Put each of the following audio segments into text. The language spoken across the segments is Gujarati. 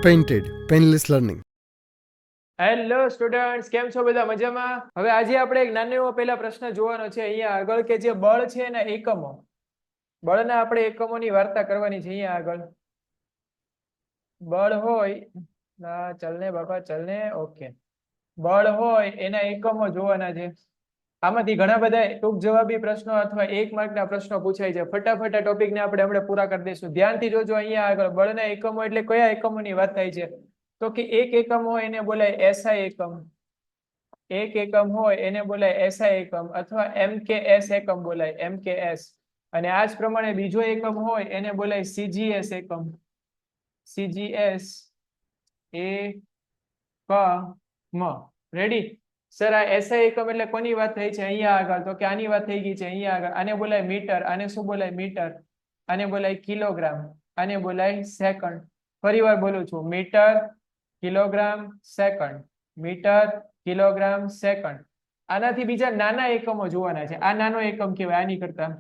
Painted, Painless Learning. Hello students, કેમ છો બધા? મજામાં? હવે આજે આપણે એક નાનો એવો પહેલા પ્રશ્ન જોવાનો છે અહીંયા આગળ કે જે બળ છે એના એકમો, બળના આપણે એકમોની વાર્તા કરવાની છે. અહીંયા આગળ બળ હોય, ચલને બાપા ચલને, ઓકે, બળ હોય એના એકમો જોવાના છે. આમાંથી ઘણા બધા ટૂંક જવાબી પ્રશ્નો અથવા 1 માર્કના પ્રશ્નો પૂછાય છે. ફટાફટ આ ટોપિકને આપણે હમણાં પૂરા કરી દઈશું. ધ્યાનથી જોજો. અહીંયા આગળ બળના એકમો એટલે કયા એકમોની વાત થાય છે? તો કે એક એકમ હોય એને બોલાય એસઆઈ એકમ, એક એકમ હોય એને બોલાય એસઆઈ એકમ અથવા એમકેએસ એકમ બોલાય, એમકેએસ. અને આ જ પ્રમાણે બીજો એકમ હોય એને બોલાય સીજીએસ એકમ, સીજીએસ એકમ. રેડી? સર, આ એસઆઈ એકમ એટલે કોની વાત થઈ છે અહીંયા આગળ? તો કે આની વાત થઈ ગઈ છે અહીંયા આગળ. આને બોલાય મીટર. આને શું બોલાય? મીટર. આને બોલાય કિલોગ્રામ. આને બોલાય સેકન્ડ. ફરી વાર બોલું છું, metre, kilogram, second. Metre, kilogram, second. આનાથી બીજા નાના એકમો જોવાના છે. આ નાનો એકમ કહેવાય. આની કરતા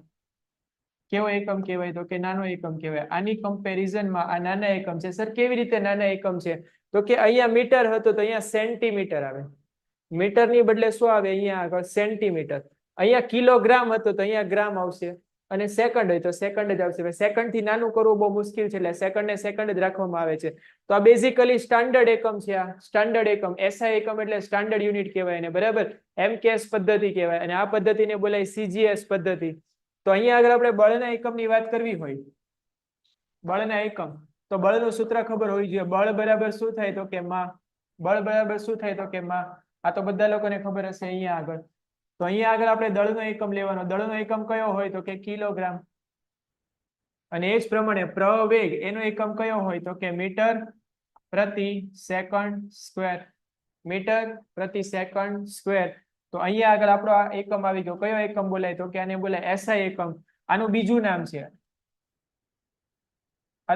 કેવો એકમ કહેવાય? તો કે નાનો એકમ કહેવાય. આની કમ્પેરિઝનમાં આ નાના એકમ છે. સર, કેવી રીતે નાના એકમ છે? તો કે અહીંયા મીટર હતો તો અહીંયા સેન્ટીમીટર આવે. મીટરની બદલે શું આવે અહીંયા આગળ? સેન્ટીમીટર. અહીંયા કિલોગ્રામ હતો તો અહીંયા ગ્રામ આવશે. અને સેકન્ડ હોય તો સેકન્ડ જ આવશે. સેકન્ડ થી નાનું કરવું બહુ મુશ્કેલ છે એટલે સેકન્ડ ને સેકન્ડ જ રાખવામાં આવે છે. તો આ બેઝિકલી સ્ટાન્ડર્ડ એકમ છે. આ સ્ટાન્ડર્ડ એકમ, એસઆઈ એકમ એટલે સ્ટાન્ડર્ડ યુનિટ કહેવાય એને, બરાબર? એમકેએસ પદ્ધતિ કહેવાય અને આ પદ્ધતિને બોલાય સીજીએસ પદ્ધતિ. તો અહીંયા આગળ આપણે બળના એકમની વાત કરવી હોય, બળના એકમ, તો બળનું સૂત્ર ખબર હોવી જોઈએ. બળ બરાબર શું થાય? તો કે માં. બળ બરાબર શું થાય? તો કે માં. આ તો બધા લોકોને ખબર હશે અહીંયા આગળ. તો અહીંયા આગળ આપણે દળનો એકમ લેવાનો. દળનો એકમ કયો હોય? તો કે કિલોગ્રામ. અને એ જ પ્રમાણે પ્રવેગ એનો એકમ કયો હોય? તો કે મીટર પ્રતિ સેકન્ડ સ્ક્વેર. મીટર પ્રતિ સેકન્ડ સ્ક્વેર. તો અહીંયા આગળ આપણો આ એકમ આવી ગયો. કયો એકમ બોલાય? તો કે આને બોલાય એસઆઈ એકમ. આનું બીજું નામ છે,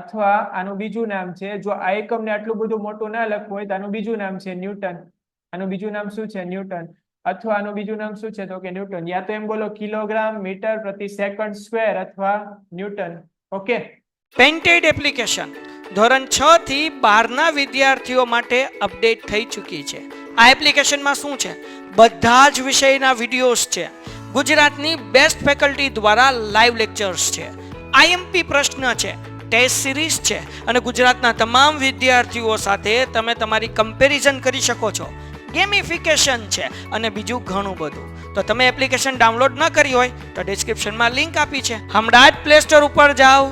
અથવા આનું બીજું નામ છે, જો આ એકમને આટલું બધું મોટું ના લખવું હોય તો આનું બીજું નામ છે ન્યૂટન. આનું બીજું નામ શું છે? ન્યૂટન. અથવા આનું બીજું નામ શું છે? તો કે ન્યૂટન. યા તો એમ બોલો કિલોગ્રામ મીટર પ્રતિ સેકન્ડ સ્ક્વેર અથવા ન્યૂટન. ઓકે. પેઇન્ટેડ એપ્લિકેશન ધોરણ 6 થી 12ના વિદ્યાર્થીઓ માટે અપડેટ થઈ ચૂકી છે. આ એપ્લિકેશનમાં શું છે? બધા જ વિષયના વિડીયોઝ છે. ગુજરાતની બેસ્ટ ફેકલ્ટી દ્વારા લાઈવ લેક્ચર્સ છે. આઈએમપી પ્રશ્ન છે, ટેસ્ટ સિરીઝ છે અને ગુજરાતના તમામ વિદ્યાર્થીઓ સાથે તમે તમારી કમ્પેરિઝન કરી શકો છો. ગેમિફિકેશન છે અને બીજું ઘણું બધું. તો તમે એપ્લિકેશન ડાઉનલોડ ન કરી હોય તો ડિસ્ક્રિપ્શનમાં લિંક આપી છે. હમણાં જ પ્લે સ્ટોર ઉપર જાઓ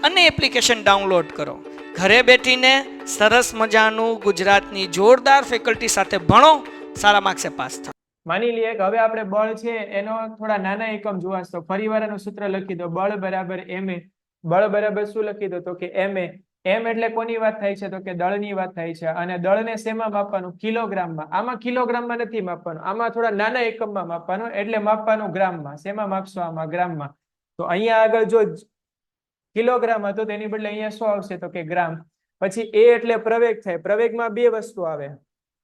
અને એપ્લિકેશન ડાઉનલોડ કરો. ઘરે બેઠીને સરસ મજાનું ગુજરાતની જોરદાર ફેકલ્ટી સાથે ભણો, સારા માર્ક્સે પાસ થાઓ. માની લઈએ કે હવે આપણે બળ છે એનો થોડા નાના એકમ જોવા. તો ફરી વાર એનું સૂત્ર લખી દો. બળ બરાબર ma. બળ બરાબર શું લખી દો? તો કે ma. એમ એટલે કોની વાત થાય છે? તો કે દળની વાત થાય છે. અને દળને શેમાં માપવાનું? કિલોગ્રામમાં. આમાં કિલોગ્રામમાં નથી માપવાનું, આમાં થોડા નાના એકમમાં માપવાનું. એટલે માપવાનું ગ્રામમાં. શેમાં માપશો? આમાં ગ્રામમાં. તો અહીંયા આગળ જો કિલોગ્રામ હતો તેની બદલે અહીંયા શું આવશે? તો કે ગ્રામ. પછી એ એટલે પ્રવેગ થાય. પ્રવેગમાં બે વસ્તુ આવે,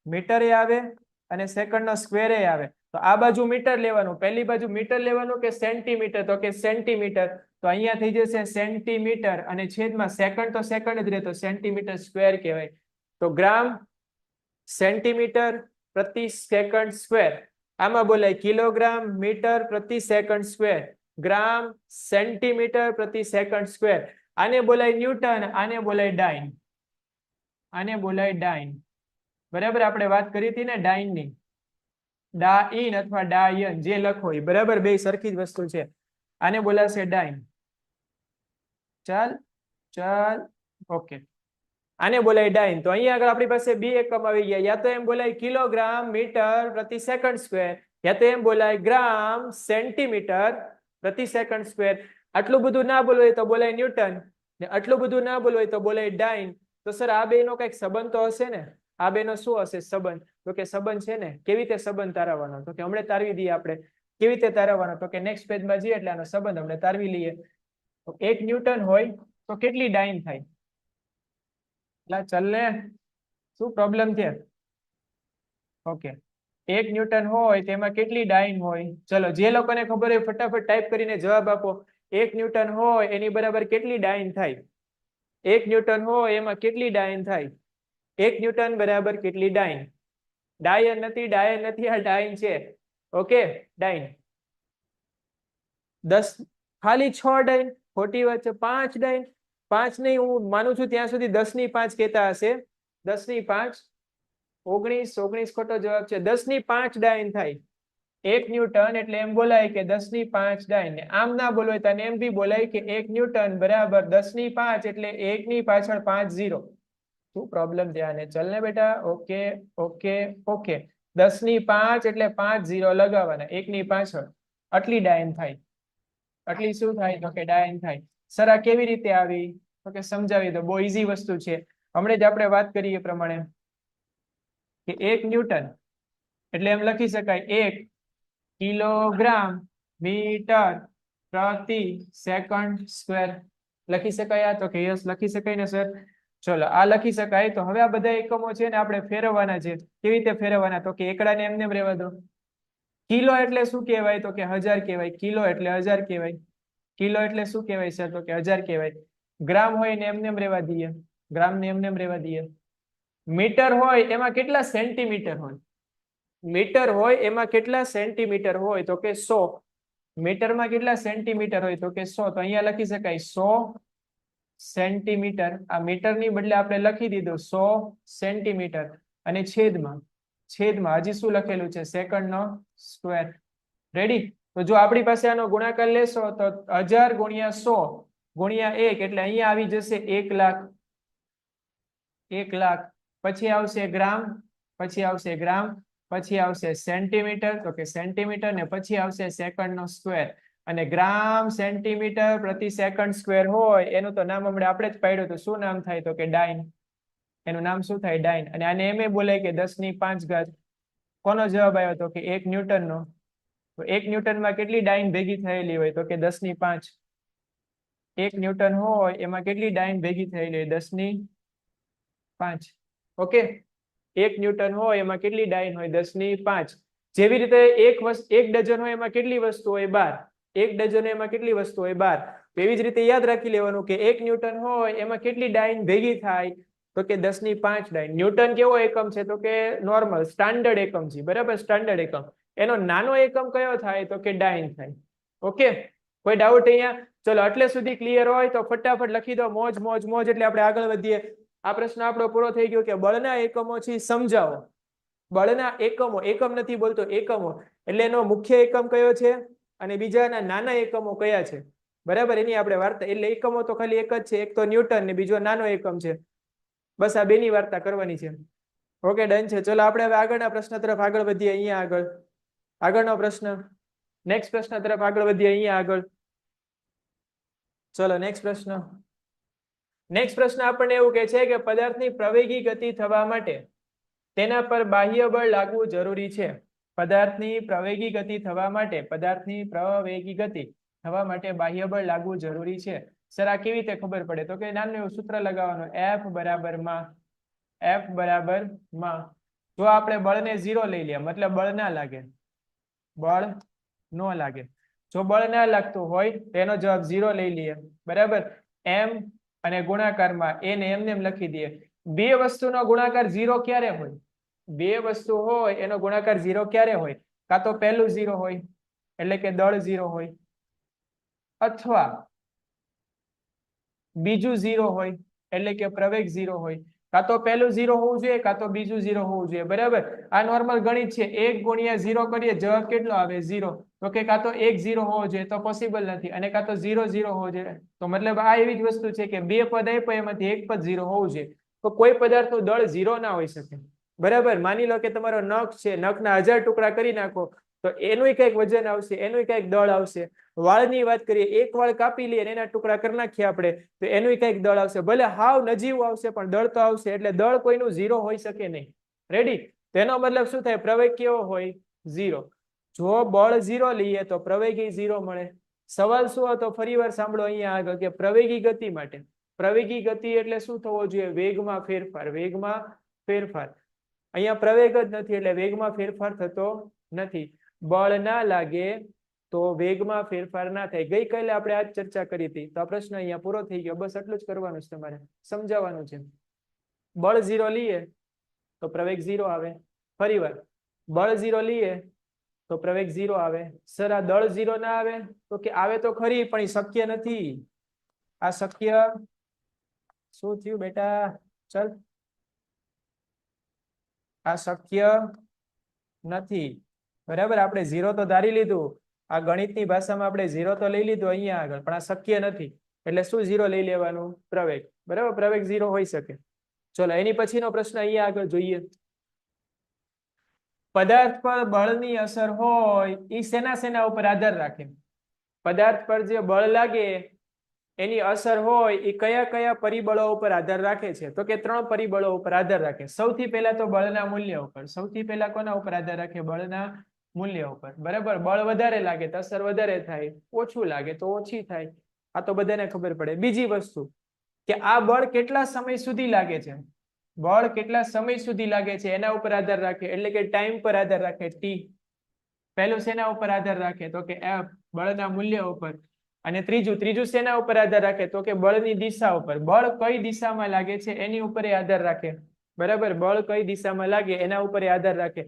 મીટર એ આવે અને સેકન્ડનો સ્ક્વેર એ આવે. તો આ બાજુ મીટર લેવાનું, પહેલી બાજુ મીટર લેવાનું કે સેન્ટીમીટર? તો કે સેન્ટીમીટર. તો અહીંયા થઈ જશે સેન્ટીમીટર અને છેદમાં સેકન્ડ તો સેકન્ડ જ રહેતો, સેન્ટીમીટર સ્ક્વેર કહેવાય. તો ગ્રામ સેન્ટીમીટર પ્રતિ સેકન્ડ સ્ક્વેર. આમાં બોલાય કિલોગ્રામ મીટર પ્રતિ સેકન્ડ સ્ક્વેર. ગ્રામ સેન્ટીમીટર પ્રતિ સેકન્ડ સ્ક્વેર. આને બોલાય ન્યૂટન, આને બોલાય ડાઇન. આને બોલાય ડાઇન. બરાબર? આપણે વાત કરી હતી ને ડાઇનની. ડાઇન અથવા ડાયન જે લખો એ બરાબર, બે સરખી જ વસ્તુ છે. આને બોલાશે ડાઇન. ચાલ ચાલ, ઓકે. આને બોલાય ડાઇન. તો અહીંયા આગળ આપણી પાસે બે એકમ આવી ગયા. યા તો એમ બોલાય કિલોગ્રામ મીટર પ્રતિ સેકન્ડ સ્ક્વેર, યા તો એમ બોલાય ગ્રામ સેન્ટીમીટર પ્રતિ સેકન્ડ સ્ક્વેર. આટલું બધું ના બોલવું હોય તો બોલાય ન્યૂટન, ને આટલું બધું ના બોલવું હોય તો બોલાય ડાઇન. તો સર આ બેનો કઈક સંબંધ તો હશે ને? આ બેનો શું હશે સંબંધ? તો કે સંબંધ છે ને. કેવી રીતે સંબંધ તારવવાનો? તો કે હમણાં તારવી દઈએ આપણે. કેવી રીતે તારવવાનો? તો કે નેક્સ્ટ પેજમાં જઈએ એટલે આનો સંબંધ હમણાં તારવી લઈએ. તો 1 ન્યૂટન હોય તો કેટલી ડાઇન થાય? ચાલ ને, શું પ્રોબ્લેમ છે? ઓકે, 1 ન્યૂટન હોય તેમાં કેટલી ડાઇન હોય? ચલો, જે લોકોને ખબર હોય ફટાફટ ટાઈપ કરીને જવાબ આપો. 1 ન્યૂટન હોય એની બરાબર કેટલી ડાઇન થાય? 1 ન્યૂટન હોય એમાં કેટલી ડાઇન થાય? 1 ન્યૂટન બરાબર કેટલી ડાઇન? ડાયન નથી, આ ડાઇન છે. ઓકે, ડાઇન 10 ખાલી 6 ડાઇન, ખોટી વાત છે. 5 ડાઇન, 5 નહીં, હું માનું છું ત્યાં સુધી 10 ની 5 કહેતા હશે. 10 ની 5, 19 ખોટો જવાબ છે. 10 ની 5 ડાઇન થાય 1 ન્યૂટન, એટલે એમ બોલાય કે 10 ની 5 ડાઇન. આમ ના બોલવાય, તને એમ બી બોલાય કે 1 ન્યૂટન બરાબર 10 ની 5, એટલે 1 ની પાછળ 5 0. શું પ્રોબ્લેમ ત્યાં ને? ચલ ને બેટા. ઓકે ઓકે ઓકે, 10 ની 5 એટલે 5 0 લગાવવાના 1 ની પાછળ. આટલી ડાયન થાય. આટલી શું થાય? તો કે ડાયન થાય. સર આ કેવી રીતે આવી? તો કે સમજાવી દો. બહુ ઈઝી વસ્તુ છે. હમણાં જ આપણે વાત કરીએ એ પ્રમાણે કે 1 ન્યૂટન એટલે એમ લખી શકાય 1 કિલોગ્રામ મીટર પ્રતિ સેકન્ડ સ્ક્વેર. લખી શકાય? તો કે યસ, લખી શકાય ને સર? ચલો, આ લખી શકાય. તો હવે આ બધા એકમો છે ને આપણે ફેરવવાના છે. કેવી રીતે ફેરવવાના? તો કે એકડાને એમને એમ રહેવા દો. કિલો એટલે શું કહેવાય? તો કે 1000 કહેવાય. કિલો એટલે 1000 કહેવાય. કિલો એટલે શું કહેવાય સર? તો કે 1000 કહેવાય. ગ્રામ હોય ને એમને એમ રહેવા દઈએ. ગ્રામ ને એમને એમ રહેવા દઈએ. મીટર હોય એમાં કેટલા સેન્ટીમીટર હોય? મીટર હોય એમાં કેટલા સેન્ટીમીટર હોય? તો કે 100. મીટરમાં કેટલા સેન્ટીમીટર હોય? તો કે 100. તો અહીંયા લખી શકાય 100 સેન્ટીમીટર. આ મીટર ની બદલે આપણે લખી દીધું 100 સેન્ટીમીટર. અને છેદમાં હજી શું લખેલું છે? સેકન્ડ નો સ્ક્વેર. રેડી? તો જો આપણી પાસે આનો ગુણાકાર લેશો તો 1000 ગુણ્યા 100 ગુણ્યા 1, એટલે અહીંયા આવી જશે 1 લાખ. 1 લાખ. પછી આવશે ગ્રામ, પછી આવશે ગ્રામ, પછી આવશે સેન્ટીમીટર, તો કે સેન્ટીમીટર, ને પછી આવશે સેકન્ડ નો સ્ક્વેર. અને ગ્રામ સેન્ટીમીટર પ્રતિ સેકન્ડ સ્ક્વેર હોય એનું તો નામ હમણાં આપણે જ પાડ્યું હતું. શું નામ થાય? તો કે ડાઇન. એનું નામ શું થાય? ડાઇન. અને આને એમ બોલાય કે 10 ની 5 ઘાત. કોનો જવાબ આવ્યો? તો કે 1 ન્યૂટન નો. તો 1 ન્યૂટનમાં કેટલી ડાઇન ભેગી થયેલી હોય? તો કે 10 ની 5. 1 ન્યૂટન હોય એમાં કેટલી ડાઇન ભેગી થયેલી હોય? 10 ની 5. ઓકે, 1 ન્યૂટન હોય એમાં કેટલી ડાઇન હોય? 10 ની 5. જેવી રીતે એક ડઝન હોય એમાં કેટલી વસ્તુ હોય? 12. 1 ડઝન એમાં કેટલી વસ્તુ હોય? 12. એવી જ રીતે યાદ રાખી લેવાનું કે 1 ન્યૂટન હોય એમાં કેટલી ડાઇન ભેગી થાય? તો કે 10 ની 5 ડાઇન. ન્યૂટન કેવો એકમ છે? તો કે નોર્મલ સ્ટાન્ડર્ડ એકમ છે. બરાબર, સ્ટાન્ડર્ડ એકમ. એનો નાનો એકમ કયો થાય? તો કે ડાઇન થાય. ઓકે, કોઈ ડાઉટ અહીંયા? ચલો, એટલે સુધી ક્લિયર હોય તો ફટાફટ લખી દો. મોજ મોજ મોજ. એટલે આપણે આગળ વધીએ. આ પ્રશ્ન આપણો પૂરો થઈ ગયો કે બળના એકમો છે સમજાવો. બળના એકમો, એકમ નથી બોલતો, એકમો. એટલે એનો મુખ્ય એકમ કયો છે અને બીજાના નાના એકમો કયા છે? બરાબર, એની આપણે વાર્તા. એટલે એકમો તો ખાલી એક જ છે. એક તો ન્યૂટન ને બીજો નાનો એકમ છે. બસ આ બેની વાર્તા કરવાની છે. ઓકે, ડન છે. ચલો આપણે હવે આગળના પ્રશ્ન તરફ આગળ વધીએ. અહીંયા આગળનો પ્રશ્ન, નેક્સ્ટ પ્રશ્ન તરફ આગળ વધીએ. અહીંયા આગળ ચલો નેક્સ્ટ પ્રશ્ન આપણને એવું કહે છે કે પદાર્થની પ્રવેગી ગતિ થવા માટે તેના પર બાહ્ય બળ લાગવું જરૂરી છે. પદાર્થની પ્રવેગી ગતિ થવા માટે બાહ્ય બળ લાગવું જરૂરી છે. સર આ કેવી રીતે ખબર પડે? તો કે નાનું એવું સૂત્ર લગાવવાનું, F બરાબર માં. જો આપણે બળને 0 લઈ લઈએ, મતલબ બળ ના લાગે, બળ ન લાગે. જો બળ ના લાગતું હોય તો એનો જવાબ 0 લઈ લઈએ. બરાબર, m અને ગુણાકારમાં એને એમને એમ લખી દઈએ. બે વસ્તુનો ગુણાકાર 0 ક્યારે હોય? બે વસ્તુ હોય એનો ગુણાકાર 0 ક્યારે હોય? કાં તો પહેલું 0 હોય એટલે કે દળ 0 હોય, અથવા બીજું 0 હોય એટલે કે પ્રવેગ 0 હોય. કાં તો પહેલું 0 હોવું જોઈએ, કાં તો બીજું 0 હોવું જોઈએ. બરાબર, આ નોર્મલ ગણિત છે. 1 ગુણ્યા 0 કરીએ, જવાબ કેટલો આવે? 0. તો કે કાં તો 1 0 હોવો જોઈએ, તો પોસિબલ નથી. અને કાં તો 0 0 હોવો જોઈએ. તો મતલબ આ એવી જ વસ્તુ છે કે બે પદ આપ્યા એમાંથી એક પદ 0 હોવું જોઈએ. તો કોઈ પદાર્થનું દળ 0 ના હોઈ શકે. બરાબર, માની લો કે તમારો નખ છે, નખના 1000 ટુકડા કરી નાખો તો એનું કંઈક વજન આવશે, એનું કંઈક દળ આવશે. વાળની વાત કરીએ, એક વાળ કાપી લઈએ એના ટુકડા કરી નાખીએ આપણે, તો એનું કંઈક દળ આવશે. ભલે હાવ નજીવું આવશે પણ દળ તો આવશે. એટલે દળ કોઈનું 0 હોઈ શકે નહીં. રેડી? તેનો મતલબ શું થાય? પ્રવેગ કેવો હોય? 0. જો બળ 0 લઈએ તો પ્રવેગી 0 મળે. સવાલ શું હતો? ફરી વાર સાંભળો અહીંયા આગળ કે પ્રવેગી ગતિ માટે, પ્રવેગી ગતિ એટલે શું થવો જોઈએ? વેગમાં ફેરફાર. વેગમાં ફેરફાર. અહીંયા પ્રવેગ જ નથી એટલે વેગમાં ફેરફાર થતો નથી. બળ ના લાગે તો વેગમાં ફેરફાર ના થાય. ગઈકાલે આપણે આ ચર્ચા કરી હતી. તો આ પ્રશ્ન અહીંયા પૂરો થઈ ગયો. બસ એટલું જ કરવાનું છે, તમારે સમજાવવાનું છે. બળ 0 લઈએ તો પ્રવેગ 0 આવે. ફરીવાર બળ 0 લઈએ તો પ્રવેગ 0 આવે. સર આ દળ 0 ના આવે? તો કે આવે તો ખરી, પણ એ શક્ય નથી. આ શક્ય શું થયું બેટા? ચલ, આ શક્ય નથી. બરાબર, આપણે 0 તો ધારી લીધું, આ ગણિતની ભાષામાં આપણે 0 તો લઈ લીધું અહીંયા આગળ, પણ આ શક્ય નથી. એટલે શું 0 લઈ લેવાનું? પ્રવેગ. બરાબર, પ્રવેગ 0 હોઈ શકે. ચલો એની પછીનો પ્રશ્ન અહીંયા આગળ જોઈએ. પદાર્થ પર બળની અસર હોય એ શેના શેના ઉપર આધાર રાખે? પદાર્થ પર જે બળ લાગે એની અસર હોય એ કયા કયા પરિબળો ઉપર આધાર રાખે છે? તો કે 3 પરિબળો ઉપર આધાર રાખે. સૌથી પહેલા તો બળના મૂલ્ય ઉપર. સૌથી પહેલા કોના ઉપર આધાર રાખે? બળના મૂલ્ય ઉપર. બરાબર, બળ વધારે લાગે તો અસર વધારે થાય, ઓછું લાગે તો ઓછી થાય. આ તો બધાને ખબર પડે. બીજી વસ્તુ કે આ બળ કેટલા સમય સુધી લાગે છે? બળ કેટલા સમય સુધી લાગે છે એના ઉપર આધાર રાખે, એટલે કે ટાઈમ પર આધાર રાખે, ટી. પહેલું શેના ઉપર આધાર રાખે? તો કે એફ, બળના મૂલ્ય ઉપર. અને ત્રીજું શેના ઉપર આધાર રાખે? તો કે બળની દિશા ઉપર. બળ કઈ દિશામાં લાગે છે એની ઉપર આધાર રાખે. બરાબર, બળ કઈ દિશામાં લાગે એના ઉપર આધાર રાખે.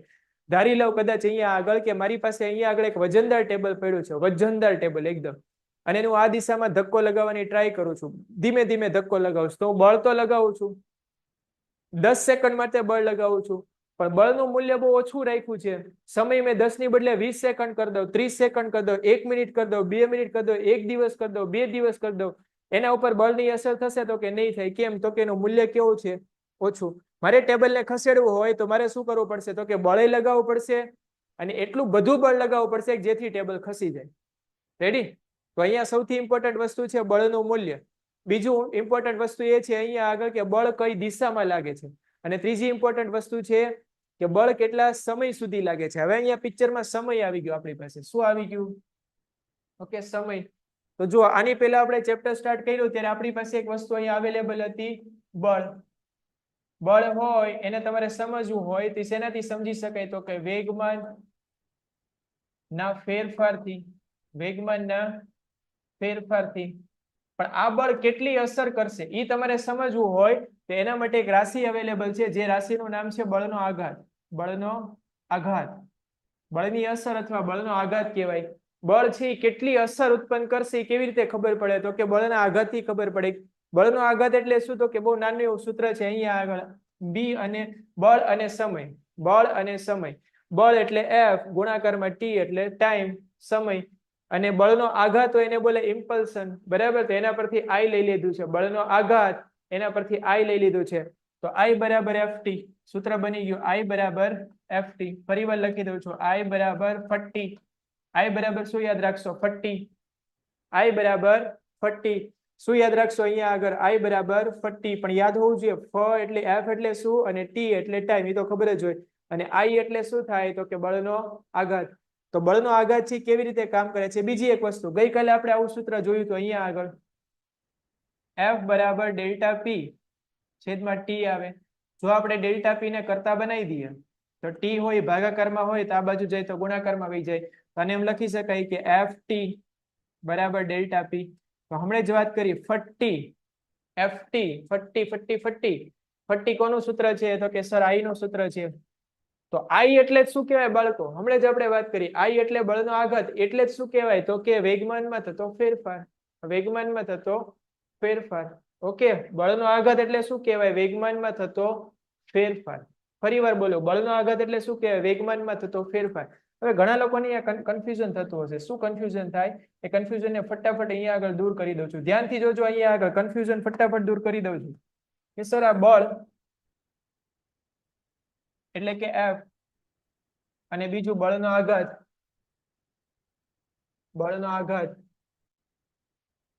ધારી લઉં કદાચ અહીંયા આગળ કે મારી પાસે અહીંયા આગળ એક વજનદાર ટેબલ પડ્યું છે, વજનદાર ટેબલ એકદમ, અને હું આ દિશામાં ધક્કો લગાવવાની ટ્રાય કરું છું, ધીમે ધીમે ધક્કો લગાવું છું, તો હું બળ તો લગાવું છું, 10 સેકન્ડ માટે બળ લગાવું છું, પણ બળનું મૂલ્ય બહુ ઓછું રાખ્યું છે. સમય મેં 10 ની બદલે 20 સેકન્ડ કરી દઉં, 30 સેકન્ડ કરી દઉં, 1 મિનિટ કરી દઉં, 2 મિનિટ કરી દઉં, 1 દિવસ કરી દઉં, 2 દિવસ કરી દઉં, એના ઉપર બળની અસર થશે? તો કે નહીં થાય. કેમ? તો કે એનું મૂલ્ય કેવું છે? ઓછું. મારે ટેબલને ખસેડવું હોય તો મારે શું કરવું પડશે? તો કે બળે લગાવવું પડશે, અને એટલું બધું બળ લગાવવું પડશે કે જેથી ટેબલ ખસી જાય. રેડી? તો અહીંયા સૌથી ઇમ્પોર્ટન્ટ વસ્તુ છે બળનું મૂલ્ય. બીજું ઇમ્પોર્ટન્ટ વસ્તુ એ છે અહીંયા આગળ કે બળ કઈ દિશામાં લાગે છે. અને ત્રીજી ઇમ્પોર્ટન્ટ વસ્તુ છે કે બળ કેટલા સમય સુધી લાગે છે. હવે અહીંયા પિક્ચરમાં સમય આવી ગયો આપણી પાસે. શું આવી ગયું? ઓકે, સમય. તો જો આની પહેલા આપણે ચેપ્ટર સ્ટાર્ટ કર્યું ત્યારે આપણી પાસે એક વસ્તુ અહીંયા અવેલેબલ હતી, બળ. બળ હોય એને તમારે સમજવું હોય તો શેનાથી સમજી શકાય? તો કે વેગમાન ના ફેરફારથી. વેગમાનના ફેરફારથી. પણ આ બળ કેટલી અસર કરશે એ તમારે સમજવું હોય તો એના માટે એક રાશિ અવેલેબલ છે, જે રાશિનું નામ છે બળનો આઘાત. બળનો આઘાત, બળની અસર અથવા બળનો આઘાત કહેવાય. બળ છે એ કેટલી અસર ઉત્પન્ન કરશે એ કેવી રીતે ખબર પડે? તો કે બળના આઘાતથી ખબર પડે. બળનો આઘાત એટલે શું? તો કે બહુ નાનું એવું સૂત્ર છે અહીંયા આગળ, બી અને બળ અને સમય. બળ અને સમય. બળ એટલે એફ, ગુણાકારમાં ટી એટલે ટાઈમ, સમય. અને બળનો આઘાત હોય એને બોલે ઇમ્પલ્શન. બરાબર, તો એના પરથી આઈ લઈ લીધું છે. બળનો આઘાત એના પરથી આઈ લઈ લીધું છે. તો આઈ બરાબર એફ ટી. સૂત્ર બની ગયું આઈ બરાબર એફ ટી. ફરી વાર લખી દઉં છું, આઈ બરાબર ફટ્ટી. આઈ બરાબર શું યાદ રાખશો? ફટ્ટી. આઈ બરાબર ફટ્ટી. શું યાદ રાખશો અહીંયા આગળ? આઈ બરાબર ફટ્ટી. પણ યાદ હોવું જોઈએ, ફ એટલે એફ એટલે શું અને ટી એટલે ટાઈમ, એ તો ખબર જ હોય. અને આઈ એટલે શું થાય? તો કે બળનો આઘાત. તો બળનો આઘાત છે કેવી રીતે કામ કરે છે? બીજી એક વસ્તુ, ગઈકાલે આપણે આવું સૂત્ર જોયું હતું અહીંયા આગળ, એફ બરાબર ડેલ્ટા પી છેદમાં ટી આવે. જો આપણે ડેલ્ટા પી ને કરતા બનાવી દઈએ તો ટી હોય ભાગાકારમાં હોય તો આ બાજુ જાય તો ગુણાકારમાં વહી જાય. અને એમ લખી શકાય કે એફ ટી બરાબર ડેલ્ટા પી. તો હમણાં જ વાત કરી ફટ્ટી, એફ ટી, ફટ્ટી ફટ્ટી ફટ્ટી. ફટ્ટી કોનું સૂત્ર છે? તો કે સર આઈ નું સૂત્ર છે. તો આઈ એટલે શું કહેવાય બાળકો? હમણાં જ આપણે વાત કરી, આઈ એટલે બળનો આઘાત. એટલે શું કહેવાય? તો કે વેગમાનમાં થતો ફેરફાર. વેગમાનમાં થતો ફેરફાર. ઓકે, બળનો આઘાત એટલે શું કહેવાય? વેગમાનમાં થતો ફેરફાર. ફરી વાર બોલો, બળનો આઘાત એટલે શું કહેવાય? વેગમાનમાં થતો ફેરફાર. હવે ઘણા લોકોને અહીંયા કન્ફ્યુઝન થતું હશે. શું કન્ફ્યુઝન થાય? એ કન્ફ્યુઝન ને ફટાફટ અહીંયા આગળ દૂર કરી દઉં છું. ધ્યાનથી જોજો, અહીંયા આગળ કન્ફ્યુઝન ફટાફટ દૂર કરી દઉં છું કે સર આ બળ એટલે કે એફ અને બીજું બળનો આઘાત. બળનો આઘાત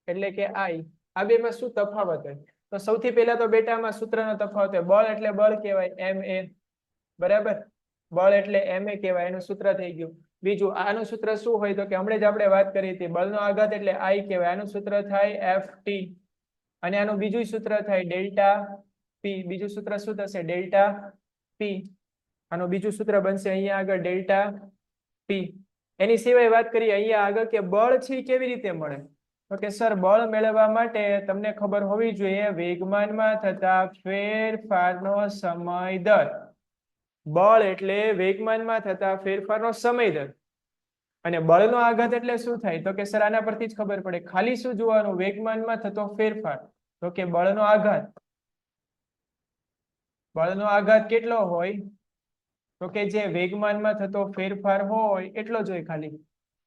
એટલે કે આઈ. આ બેમાં શું તફાવત હોય? તો સૌથી પહેલા તો બેટામાં સૂત્રનો તફાવત હોય. બળ એટલે બળ કહેવાય, એમ એ. બરાબર, બળ એટલે એમ એ કહેવાય, એનું સૂત્ર થઈ ગયું. બીજું આનું સૂત્ર શું હોય? તો કે હમણાં જ આપણે વાત કરી હતી, બળનો આઘાત એટલે આઈ કહેવાય, આનું સૂત્ર થાય એફ ટી. અને આનું બીજું સૂત્ર થાય ડેલ્ટા પી. બીજું સૂત્ર શું થશે? ડેલ્ટા પી. આનું બીજું સૂત્ર બનશે અહીંયા આગળ ડેલ્ટા પી. એની સિવાય વાત કરીએ અહીંયા આગળ કે બળ છે કેવી રીતે મળે? તો કે સર બળ મેળવવા માટે તમને ખબર હોવી જોઈએ વેગમાનમાં થતા ફેરફારનો સમય દર. બળ એટલે વેગમાનમાં થતા ફેરફારનો સમય દર. અને બળનો આઘાત એટલે શું થાય? તો કે સર આના પરથી જ ખબર પડે. ખાલી શું જોવાનું? વેગમાનમાં થતો ફેરફાર. તો કે બળનો આઘાત. બળનો આઘાત કેટલો હોય? તો કે જે વેગમાનમાં થતો ફેરફાર હોય એટલો જ હોય ખાલી.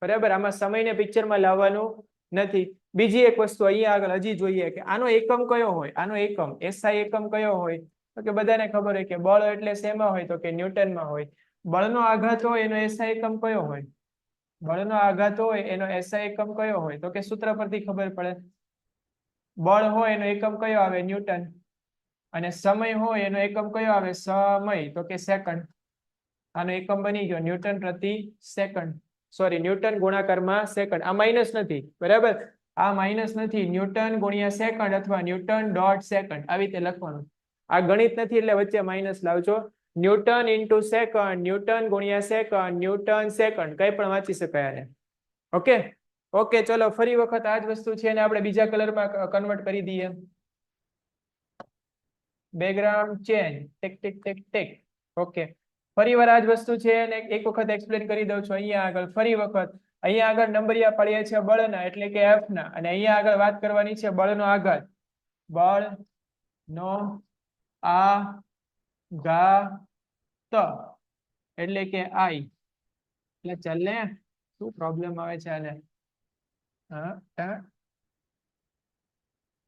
બરાબર, આમાં સમયને પિક્ચરમાં લાવવાનું નથી. બીજી એક વસ્તુ અહીંયા આગળ હજી જોઈએ કે આનો એકમ કયો હોય? આનો એકમ એસઆઈ એકમ કયો હોય? તો કે બધાને ખબર હોય કે બળ એટલે શેમાં હોય? તો કે ન્યૂટનમાં હોય. બળનો આઘાત હોય એનો એસઆઈ એકમ કયો હોય? બળનો આઘાત હોય એનો એસઆઈ એકમ કયો હોય? તો કે સૂત્ર પરથી ખબર પડે. બળ હોય એનો એકમ કયો આવે? ન્યૂટન. અને સમય હોય એનો એકમ કયો આવે? સમય. તો કે સેકન્ડ. આનો એકમ બની ગયો ન્યૂટન પ્રતિ સેકન્ડ. સોરી, ન્યૂટન ગુણાકારમાં સેકન્ડ. આ માઇનસ નથી, બરાબર? આ માઇનસ નથી. ન્યૂટન ગુણ્યા સેકન્ડ અથવા ન્યૂટન ડોટ સેકન્ડ આવી રીતે લખવાનું. આ ગણિત નથી એટલે વચ્ચે માઇનસ લાવજો. ન્યૂટન ઇન્ટુ સેકન્ડ, ન્યૂટન ગુણ્યા સેકન્ડ, ન્યૂટન સેકન્ડ, કઈ પણ વાંચી શકાય આને. ઓકે ઓકે, ચલો ફરી વખત આ જ વસ્તુ છે અને આપણે બીજા કલરમાં કન્વર્ટ કરી દઈએ. Background change, take take take take. Okay, ફરી વાર આ જ વસ્તુ છે અને એક વખત એક્સપ્લેન કરી દઉં છું. અહીંયા આગળ ફરી વખત અહીંયા આગળ નંબરિયા પાડીએ છીએ બળના એટલે કે એફ ના, અને અહીંયા આગળ વાત કરવાની છે બળનો આઘાત. બળનો આઘાત એટલે કે આઈ. એટલે ચાલ ને, શું પ્રોબ્લેમ આવે છે આને?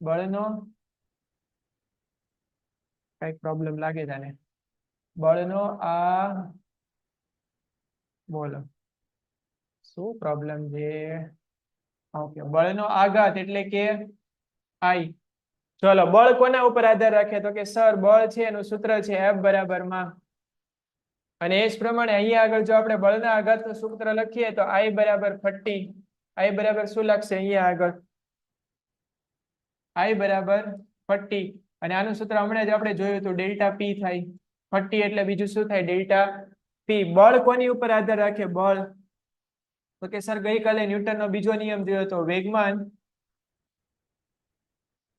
બળનો કઈક પ્રોબ્લેમ લાગે છે આને. બળનો આ બોલો શું પ્રોબ્લેમ છે? ઓકે, બળનો આઘાત એટલે કે આઈ. ચલો, બળ કોના ઉપર આધાર રાખે? તો કે સર બળ છે એનું સૂત્ર છે એફ બરાબર માં. અને એ જ પ્રમાણે અહીંયા આગળ જો આપણે બળના આઘાતનું સૂત્ર લખીએ તો આઈ બરાબર 30. આઈ બરાબર શું લાગશે અહીંયા આગળ? આઈ બરાબર 30. અને આનું સૂત્ર હમણાં જ આપણે જોયું હતું, ડેલ્ટા પી થાય. 30 એટલે બીજું શું થાય? ડેલ્ટા પી. બળ કોની ઉપર આધાર રાખે? બળ તો કે સર ગઈકાલે ન્યૂટનનો બીજો નિયમ જોયો હતો, વેગમાન.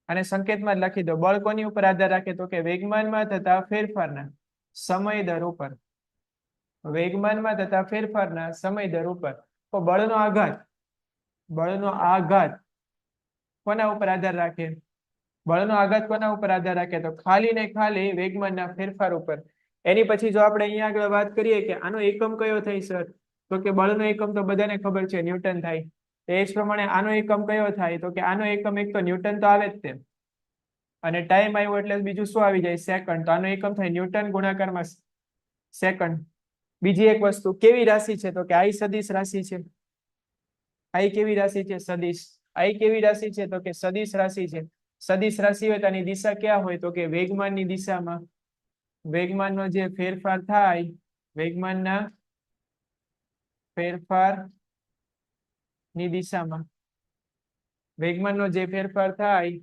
અને સંકેતમાં જ લખી દો. બળ કોની ઉપર આધાર રાખે? તો કે વેગમાનમાં થતા ફેરફારના સમય દર ઉપર. વેગમાનમાં થતા ફેરફારના સમય દર ઉપર. તો બળનો આઘાત, બળનો આઘાત કોના ઉપર આધાર રાખે? બળનો આઘાત કોના ઉપર આધાર રાખે? તો ખાલી ને ખાલી વેગમાનના ફેરફાર ઉપર. એની પછી જો આપણે અહીંયા આગળ વાત કરીએ કે આનો એકમ કયો થાય સર? તો કે બળનો એકમ તો બધાને ખબર છે ન્યૂટન થાય. એ જ પ્રમાણે આનો એકમ કયો થાય? તો કે આનો એકમ એક તો ન્યૂટન તો આવે જ તે, અને ટાઈમ આવ્યો એટલે બીજું શું આવી જાય? સેકન્ડ. તો આનો એકમ થાય ન્યૂટન ગુણાકારમાં સેકન્ડ. બીજી એક વસ્તુ, કેવી રાશિ છે? તો કે આઈ સદિશ રાશિ છે. આઈ કેવી રાશિ છે? સદિશ. આઈ કેવી રાશિ છે? તો કે સદિશ રાશિ છે. સદિશ રાશિ હોય તો આની દિશા ક્યાં હોય? તો કે વેગમાનની દિશામાં. વેગમાનનો જે ફેરફાર થાય, વેગમાનના ફેરફાર ની દિશામાં, વેગમાનનો જે ફેરફાર થાય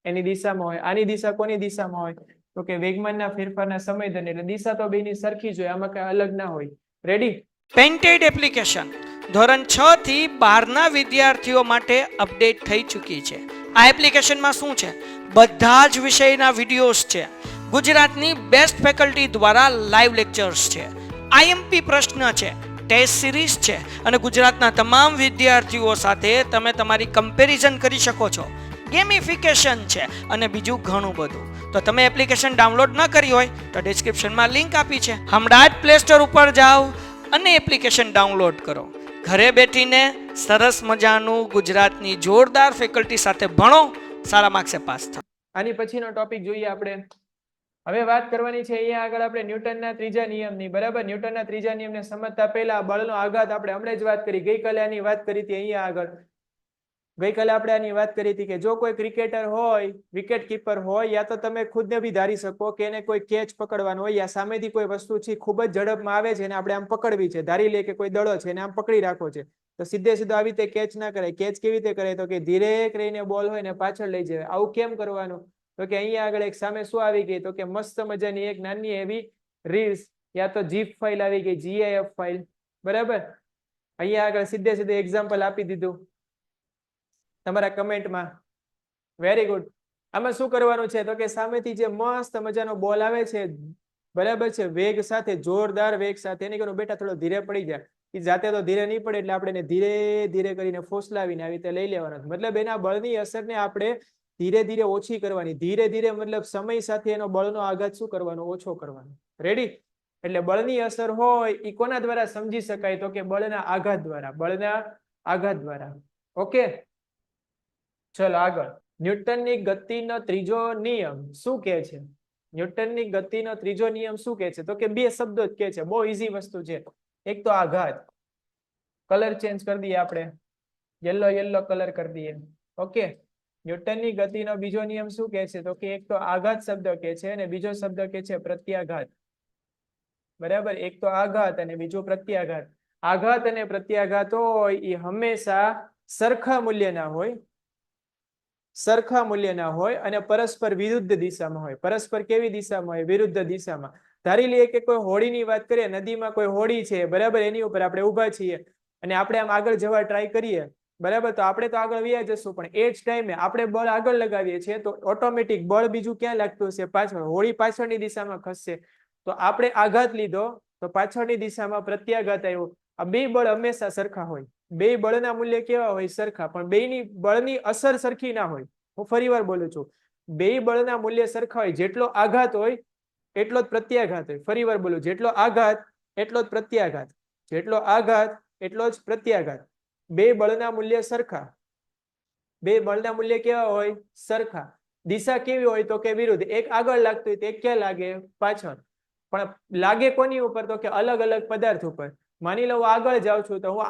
એની દિશામાં હોય. આની દિશા કોની દિશામાં હોય? તો કે વેગમાનના ફેરફારના સમય દર. એટલે દિશા તો બેની સરખી જ હોય, આમાં કઈ અલગ ના હોય. રેડી? પેન્ટેડ એપ્લિકેશન ધોરણ 6 થી 12 ના વિદ્યાર્થીઓ માટે અપડેટ થઈ ચૂકી છે. આ એપ્લિકેશનમાં શું છે? બધા જ વિષયના વિડીયોઝ છે. ગુજરાતની બેસ્ટ ફેકલ્ટી દ્વારા લાઈવ લેક્ચર્સ છે. આઈએમપી પ્રશ્ન છે, ટેસ્ટ સિરીઝ છે, અને ગુજરાતના તમામ વિદ્યાર્થીઓ સાથે તમે તમારી કમ્પેરિઝન કરી શકો છો. ગેમિફિકેશન છે અને બીજું ઘણું બધું. તો તમે એપ્લિકેશન ડાઉનલોડ ન કરી હોય તો ડિસ્ક્રિપ્શનમાં લિંક આપી છે. હમણાં જ પ્લે સ્ટોર ઉપર જાઓ અને એપ્લિકેશન ડાઉનલોડ કરો. ઘરે બેઠીને સરસ મજાનું ગુજરાતની જોરદાર ફેકલ્ટી સાથે ભણો, સારા માર્ક્સે પાસ થાઓ. આની પછીનો ટોપિક જોઈએ આપણે. હવે વાત કરવાની છે અહીંયા આગળ આપણે ન્યૂટનના ત્રીજા નિયમની. બરાબર, ન્યૂટનના ત્રીજા નિયમને સમજતા પહેલા બળનો આઘાત આપણે હમણાં જ વાત કરી. ગઈકાલે આની વાત કરી હતી અહીંયા આગળ. ગઈકાલે આપણે આની વાત કરી હતી કે જો કોઈ ક્રિકેટર હોય, વિકેટ કીપર હોય, યા તો તમે ખુદને બી ધારી શકો કે એને કોઈ કેચ પકડવાનો હોય, યા સામેથી કોઈ વસ્તુ છે ખૂબ જ ઝડપમાં આવે છે અને આપણે આમ પકડવી છે. ધારી લે કે કોઈ દડો છે એને આમ પકડી રાખો છે, તો સીધે સીધો આવી રીતે કેચ ના કરાય. કેચ કેવી રીતે કરે? તો કે ધીરે કરીને બોલ હોય ને પાછળ લઈ જાય. આવું કેમ કરવાનું? તો કે અહીંયા આગળ એક સામે શું આવી ગઈ? તો કે મસ્ત મજાની એક નાની એવી રીલ્સ યા તો જીપ ફાઇલ આવી ગઈ, GIF ફાઇલ. બરાબર, અહીંયા આગળ સીધે સીધે એક્ઝામ્પલ આપી દીધું. તમારા કમેન્ટમાં. Very good. આમાં શું કરવાનું છે તો કે સામેથી જે મસ્ત મજાનો બોલ આવે છે, બરાબર છે, વેગ સાથે, જોરદાર વેગ સાથે, એને કહ્યું બેટા થોડો ધીરે પડી જાય. એ જાતે તો ધીરે નહીં પડે, એટલે આપણે એને ધીરે ધીરે કરીને ફોસલાવીને આવી રીતે લઈ લેવાનો. મતલબ એના બળની અસરને આપણે ધીરે ધીરે ઓછી કરવાની. ધીરે ધીરે મતલબ સમય સાથે એનો બળનો આઘાત શું કરવાનો? ઓછો કરવાનો. રેડી? એટલે બળની અસર હોય એ કોના દ્વારા સમજી શકાય તો કે બળના આઘાત દ્વારા. બળના આઘાત દ્વારા. ઓકે, ચલો આગળ. ન્યૂટનની ગતિનો ત્રીજો નિયમ શું કહે છે? ન્યૂટનની ગતિનો ત્રીજો નિયમ શું કહે છે તો કે બે શબ્દો જ કહે છે. બહુ ઈઝી વસ્તુ છે. એક તો આઘાત. કલર ચેન્જ કરી દઈએ આપણે, યલો યલો કલર કરી દઈએ. ઓકે, ન્યૂટનની ગતિનો બીજો નિયમ શું કહે છે તો કે એક તો આઘાત શબ્દ કહે છે અને બીજો શબ્દ કહે છે પ્રત્યાઘાત. બરાબર, એક તો આઘાત અને બીજું પ્રત્યાઘાત. આઘાત અને પ્રત્યાઘાત હોય એ હંમેશા સરખા મૂલ્યના હોય, સરખા મૂલ્યના હોય અને પરસ્પર વિરુદ્ધ દિશામાં હોય. પરસ્પર કેવી દિશામાં હોય? વિરુદ્ધ દિશામાં. ધારી લઈએ કે કોઈ હોડીની વાત કરીએ, નદીમાં કોઈ હોડી છે, બરાબર, એની ઉપર આપણે ઊભા છીએ અને આપણે આમ આગળ જવા ટ્રાય કરીએ, બરાબર, તો આપણે તો આગળ વ્યા જશું, પણ એ જ ટાઈમે આપણે બળ આગળ લગાવીએ છીએ તો ઓટોમેટિક બળ બીજું ક્યાં લાગતું હશે? પાછળ. હોડી પાછળની દિશામાં ખસશે. તો આપણે આઘાત લીધો તો પાછળની દિશામાં પ્રત્યાઘાત આવ્યો. આ બે બળ હંમેશા સરખા હોય. બે બળના મૂલ્ય કેવા હોય? સરખા. પણ બેની બળની અસર સરખી ના હોય. હું ફરી વાર બોલું છું, બે બળના મૂલ્ય સરખા હોય. જેટલો આઘાત હોય એટલો જ પ્રત્યાઘાત હોય. ફરી વાર બોલું, જેટલો આઘાત એટલો જ પ્રત્યાઘાત. જેટલો આઘાત એટલો જ પ્રત્યાઘાત. બે બળના મૂલ્ય સરખા. બે બળના મૂલ્ય કેવા હોય? સરખા. દિશા કેવી હોય તો કે વિરુદ્ધ. એક આગળ લાગતું હોય તો એક ક્યાં લાગે? પાછળ. પણ લાગે કોની ઉપર તો કે અલગ અલગ પદાર્થ ઉપર. માની લો હું આગળ જાઉં છું તો હું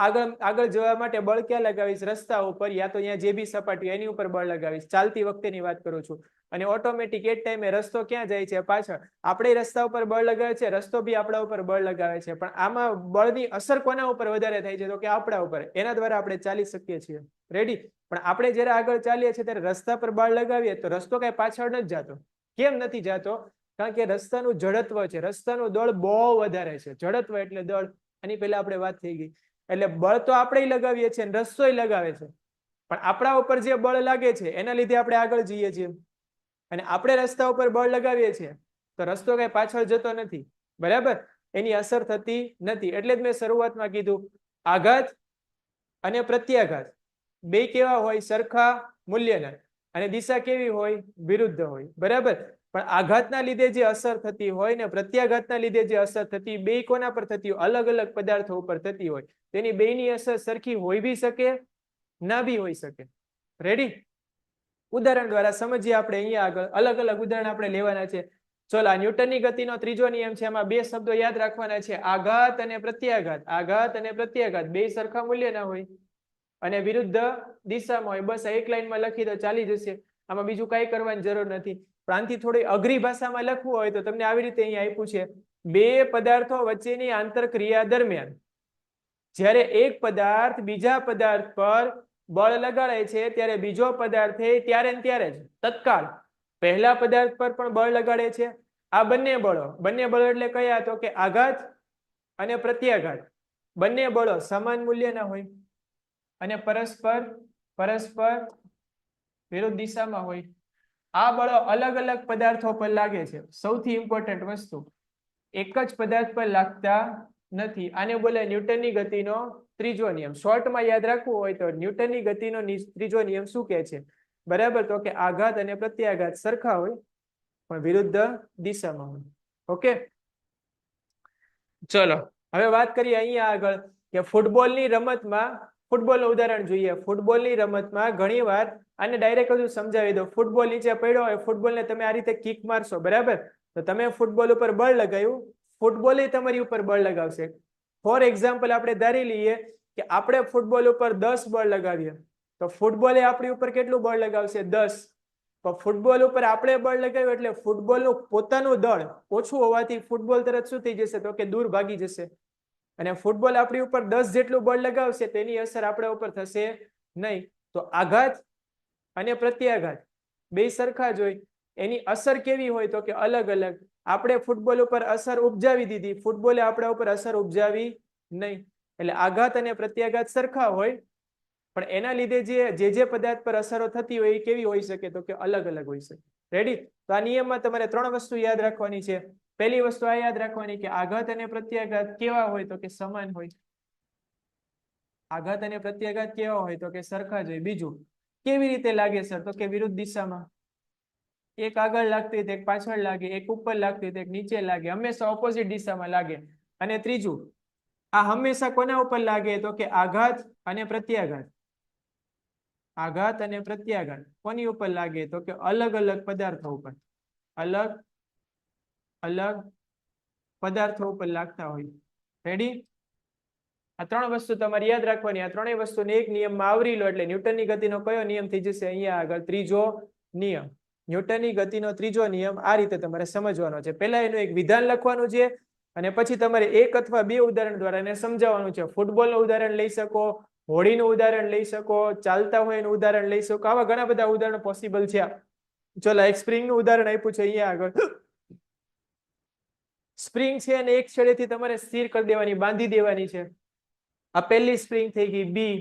આગળ જવા માટે બળ ક્યાં લગાવીશ? રસ્તા ઉપર, યા તો અહીંયા જે બી સપાટી એની ઉપર બળ લગાવીશ. ચાલતી વખતેની વાત કરું છું. અને ઓટોમેટિક એ ટાઈમે રસ્તો ક્યાં જાય છે? પાછળ. આપણે રસ્તા ઉપર બળ લગાવે છે, રસ્તો બી આપણા ઉપર બળ લગાવે છે, પણ આમાં બળની અસર કોના ઉપર વધારે થાય છે તો કે આપણા ઉપર. એના દ્વારા આપણે ચાલી શકીએ છીએ. રેડી? પણ આપણે જયારે આગળ ચાલીએ છીએ ત્યારે રસ્તા પર બળ લગાવીએ તો રસ્તો કઈ પાછળ નથી જતો. કેમ નથી જતો? કારણ કે રસ્તાનું જડત્વ છે, રસ્તાનું દળ બહુ વધારે છે. જડત્વ એટલે દળ, એની પહેલા આપણે વાત થઈ ગઈ. એટલે બળ તો આપણે લગાવીએ છીએ, રસ્તો લગાવે છે, પણ આપણા ઉપર જે બળ લાગે છે એના લીધે આપણે આગળ જઈએ છીએ. અને આપણે રસ્તા ઉપર બળ લગાવીએ છીએ તો રસ્તો કઈ પાછળ જતો નથી. બરાબર? એની અસર થતી નથી. એટલે જ મેં શરૂઆતમાં કીધું, આઘાત અને પ્રત્યાઘાત બે કેવા હોય? સરખા મૂલ્યના. અને દિશા કેવી હોય? વિરુદ્ધ હોય. બરાબર? પણ આઘાતના લીધે જે અસર થતી હોય ને પ્રત્યાઘાતના લીધે જે અસર થતી, બે કોના પર થતી હોય? અલગ અલગ પદાર્થો ઉપર થતી હોય. તેની બેની અસર સરખી હોઈ બી શકે, ના બી હોઈ શકે. રેડી? ઉદાહરણ દ્વારા સમજીએ આપણે. અહીંયા આગળ અલગ અલગ ઉદાહરણ આપણે લેવાના છે. ચલો, આ ન્યૂટનની ગતિનો ત્રીજો નિયમ છે. એમાં બે શબ્દો યાદ રાખવાના છે, આઘાત અને પ્રત્યાઘાત. આઘાત અને પ્રત્યાઘાત બે સરખા મૂલ્યના હોય અને વિરુદ્ધ દિશામાં હોય. બસ એક લાઈનમાં લખી દો, ચાલી જશે. આમાં બીજું કઈ કરવાની જરૂર નથી. પણ આનાથી થોડી અઘરી ભાષામાં લખવું હોય તો તમને આવી રીતે અહીંયા આપ્યું છે, બે પદાર્થો વચ્ચેની આંતરક્રિયા દરમિયાન જ્યારે એક પદાર્થ બીજા પદાર્થ પર બળ લગાડે છે ત્યારે બીજો પદાર્થ ત્યારે ને ત્યારે જ તત્કાળ પહેલા પદાર્થ પર પણ બળ લગાડે છે. આ બંને બળો એટલે કયા તો કે આઘાત અને પ્રત્યાઘાત. બંને બળો સમાન મૂલ્યના હોય અને પરસ્પર વિરુદ્ધ દિશામાં હોય. આ બળો અલગ અલગ પદાર્થો પર લાગે છે. સૌથી ઇમ્પોર્ટન્ટ વસ્તુ, એક જ પદાર્થ પર લાગતા નથી. આને બોલે ન્યૂટનની ગતિનો ત્રીજો નિયમ. શોર્ટમાં યાદ રાખવું હોય તો ન્યૂટનની ગતિનો ત્રીજો નિયમ શું કહે છે? બરાબર, તો કે આઘાત અને પ્રત્યાઘાત સરખા હોય પણ વિરુદ્ધ દિશામાં હોય. ઓકે, ચલો હવે વાત કરીએ અહીંયા આગળ કે ફૂટબોલની રમતમાં, ફૂટબોલનું ઉદાહરણ જોઈએ. ફૂટબોલની રમતમાં ઘણી વાર આને ડાયરેક્ટ હજુ સમજાવી દો. ફૂટબોલ નીચે પડ્યો હોય, ફૂટબોલને તમે આ રીતે કિક મારશો, બરાબર, તો તમે ફૂટબોલ ઉપર બળ લગાવ્યું, ફૂટબોલ તમારી ઉપર બળ લગાવશે. ફોર એક્ઝામ્પલ આપણે ધારી લઈએ કે આપણે ફૂટબોલ ઉપર 10 બળ લગાવીએ તો ફૂટબોલે આપણી ઉપર કેટલું બળ લગાવશે? 10. પણ ફૂટબોલ ઉપર આપણે બળ લગાવ્યું એટલે ફૂટબોલનું પોતાનું દળ ઓછું હોવાથી ફૂટબોલ તરત શું થઈ જશે તો કે દૂર ભાગી જશે. અને ફૂટબોલ આપણી ઉપર 10 જેટલું બળ લગાવશે તેની અસર આપણા ઉપર થશે નહીં. તો આઘાત અને પ્રત્યાઘાત બે સરખા જ હોય. એની અસર કેવી હોય તો કે અલગ અલગ. આપણે ફૂટબોલ ઉપર અસર ઉપજાવી દીધી, ફૂટબોલે આપણા ઉપર અસર ઉપજાવી નહીં. એટલે આઘાત અને પ્રત્યાઘાત સરખા હોય પણ એના લીધે જે પદાર્થ પર અસરો થતી હોય એ કેવી હોઈ શકે તો કે અલગ અલગ હોઈ શકે. રેડી? તો આ નિયમમાં તમારે 3 વસ્તુ યાદ રાખવાની છે. પહેલી વસ્તુ આ યાદ રાખવાની કે આઘાત અને પ્રત્યાઘાત કેવા હોય તો કે સમાન હોય. આઘાત અને પ્રત્યાઘાત કેવા હોય તો કે સરખા જ હોય. બીજું, કેવી રીતે લાગે સર તો કે વિરુદ્ધ દિશામાં. એક આગળ લાગતી હોય તો એક પાછળ લાગે, એક ઉપર લાગતી હોય તો એક નીચે લાગે, હંમેશા ઓપોઝિટ દિશામાં લાગે. અને ત્રીજું, આ હંમેશા કોના ઉપર લાગે તો કે આઘાત અને પ્રત્યાઘાત. આઘાત અને પ્રત્યાઘાત કોની ઉપર લાગે તો કે અલગ અલગ પદાર્થો ઉપર. અલગ અલગ પદાર્થો ઉપર લાગતા હોય. રેડી? આ 3 વસ્તુ તમારે યાદ રાખવાની. આ 3 વસ્તુને એક નિયમમાં આવરી લો એટલે ન્યૂટનની ગતિનો કયો નિયમ થઈ જશે અહીંયા આગળ? ત્રીજો નિયમ. ન્યૂટનની ગતિનો ત્રીજો નિયમ આ રીતે તમારે સમજવાનો છે. પહેલા એનું એક વિધાન લખવાનું છે અને પછી તમારે 1 અથવા 2 ઉદાહરણ દ્વારા એને સમજાવવાનું છે. ફૂટબોલનું ઉદાહરણ લઈ શકો, હોડીનું ઉદાહરણ લઈ શકો, ચાલતા હોય એનું ઉદાહરણ લઈ શકો. આવા ઘણા બધા ઉદાહરણો પોસિબલ છે. ચલો, એક સ્પ્રિંગનું ઉદાહરણ આપ્યું છે અહીંયા આગળ. સ્પ્રિંગ છે અને એક છેડેથી તમારે સ્થિર કરી દેવાની, બાંધી દેવાની છે. આ પહેલી સ્પ્રિંગ થઈ ગઈ બી.